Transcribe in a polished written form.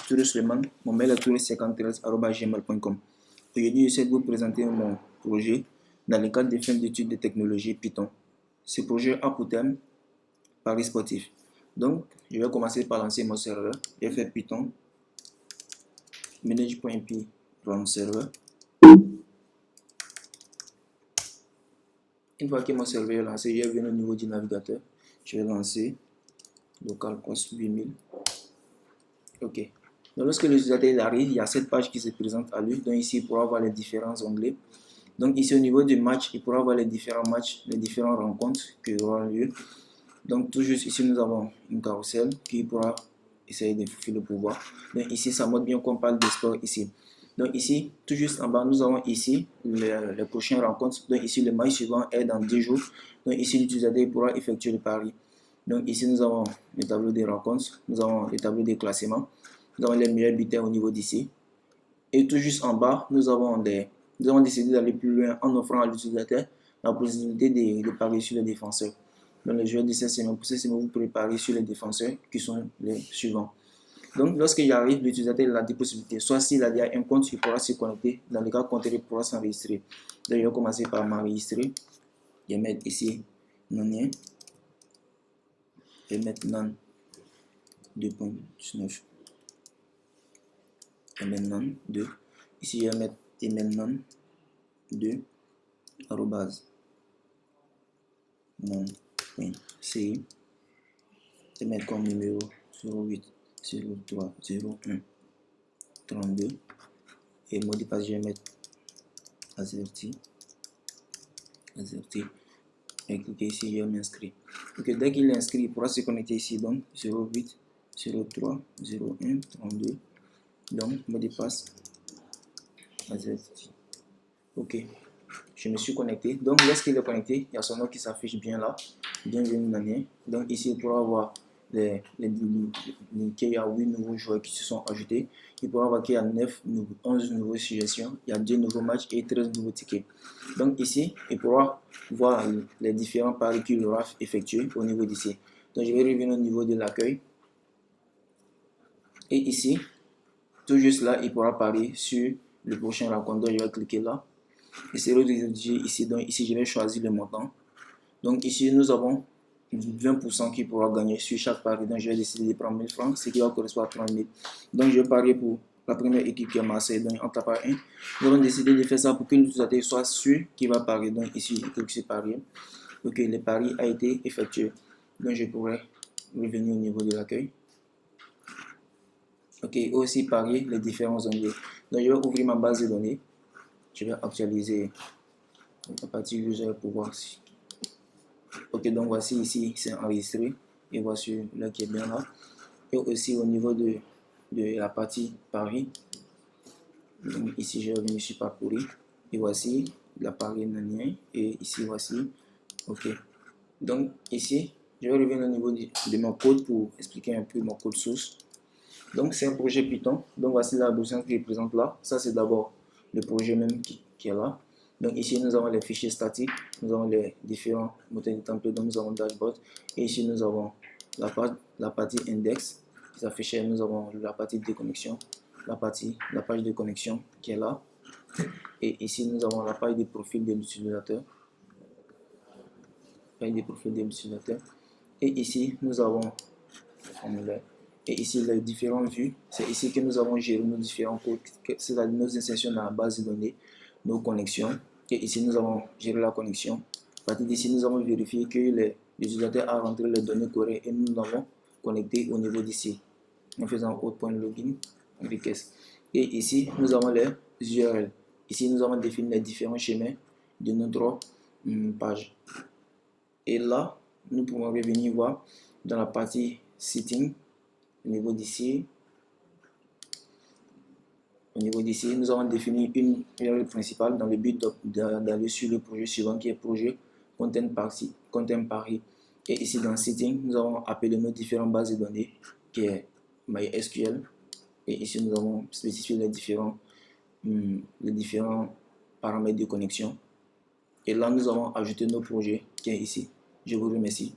Touré Suleiman. Mon mail est touré53@gmail.com. Aujourd'hui, j'essaie de vous présenter mon projet dans le cadre des fins d'études de technologie Python. Ce projet a pour thème Paris sportif. Donc, je vais commencer par lancer mon serveur. Je vais faire Python manage.py run server. Une fois que mon serveur est lancé, je vais venir au niveau du navigateur. Je vais lancer localhost 8000. OK. Donc, lorsque l'utilisateur arrive, il y a cette page qui se présente à lui. Donc, ici, il pourra voir les différents onglets. Donc, ici, au niveau du match, il pourra voir les différents matchs, les différentes rencontres qui auront lieu. Donc, tout juste ici, nous avons une carousel qui pourra essayer de faufiler le pouvoir. Donc, ici, ça montre bien qu'on parle de sport ici. Donc, ici, tout juste en bas, nous avons ici les prochaines rencontres. Donc, ici, le match suivant est dans 10 jours. Donc, ici, l'utilisateur pourra effectuer le pari. Donc, ici, nous avons le tableau des rencontres. Nous avons le tableau des classements. Nous avons les meilleurs buteurs au niveau d'ici. Et tout juste en bas, nous avons décidé d'aller plus loin en offrant à l'utilisateur la possibilité de parier sur les défenseurs. Donc, les joueurs de cette semaine, pour cette semaine, vous pouvez parier sur les défenseurs qui sont les suivants. Donc, lorsque j'arrive, l'utilisateur a des possibilités. Soit s'il a déjà un compte, il pourra se connecter. Dans le cas contraire, il pourra s'enregistrer. Donc, je vais commencer par m'enregistrer. Je vais mettre ici non. Je vais mettre non 2.19. Je vais mettre non 2. Ici, je vais mettre email non 2 arrobase mon.ci. Je vais mettre comme numéro 08 03 01 32 et mot de passe, je vais mettre azerty et cliquer ici, je vais m'inscrire. Okay, dès qu'il est inscrit, il pourra se connecter ici, donc 08 03 01 32. Donc, mot de passe azerty. Ok, je me suis connecté. Donc, lorsqu'il est connecté, il y a son nom qui s'affiche bien là. Bienvenue Daniel. Donc, ici, il pourra voir qu'il y a 8 nouveaux joueurs qui se sont ajoutés. Il pourra voir qu'il y a 11 nouvelles suggestions, il y a 2 nouveaux matchs et 13 nouveaux tickets. Donc, ici, il pourra voir les différents paris qu'il aura effectués au niveau d'ici. Donc, je vais revenir au niveau de l'accueil. Et ici, tout juste là, il pourra parier sur le prochain rencontre. Donc, je vais cliquer là. Et c'est redirigé ici. Donc, ici, je vais choisir le montant. Donc, ici, nous avons 20% qui pourra gagner sur chaque pari. Donc, je vais décider de prendre 1000 francs, ce qui va correspondre à 30 000. Donc, je vais parier pour la première équipe qui est Marseille. Donc, on tape à 1. Nous avons décidé de faire ça pour que l'utilisateur soit sûr qu'il va parier. Donc, ici, il clique sur parier. Ok, le pari a été effectué. Donc, je pourrais revenir au niveau de l'accueil. Ok, aussi parier les différents onglets. Donc, je vais ouvrir ma base de données. Je vais actualiser la partie user pour voir si. Ok, donc voici ici, c'est enregistré. Et voici là qui est bien là. Et aussi au niveau de la partie Paris. Donc ici, je vais venir sur parcourir. Et voici la Paris nanien. Et ici, voici. Ok. Donc ici, je vais revenir au niveau de mon code pour expliquer un peu mon code source. Donc c'est un projet Python. Donc voici la version qui est présente là. Ça, c'est d'abord le projet même qui est là. Donc ici, nous avons les fichiers statiques, nous avons les différents moteurs de template, donc nous avons dashboard. Et ici, nous avons la partie index qui s'affiche, nous avons la partie de connexion, la page de connexion qui est là. Et ici, nous avons la page de profil de l'utilisateur. Et ici, nous avons le formulaire. Et ici, les différentes vues, c'est ici que nous avons géré nos différents codes, c'est-à-dire nos insertions dans la base de données, nos connexions. Et ici, nous avons géré la connexion. À partir d'ici, nous avons vérifié que l'utilisateur a rentré les données correctes et nous l'avons connecté au niveau d'ici en faisant out.login request. Et ici, nous avons les URL. Ici, nous avons défini les différents schémas de notre page. Et là, nous pouvons revenir voir dans la partie setting. Au niveau d'ici, nous avons défini une URL principale dans le but d'aller sur le projet suivant qui est projet Content Paris. Et ici dans Setting, nous avons appelé nos différentes bases de données qui est MySQL. Et ici, nous avons spécifié les différents paramètres de connexion. Et là, nous avons ajouté nos projets qui est ici. Je vous remercie.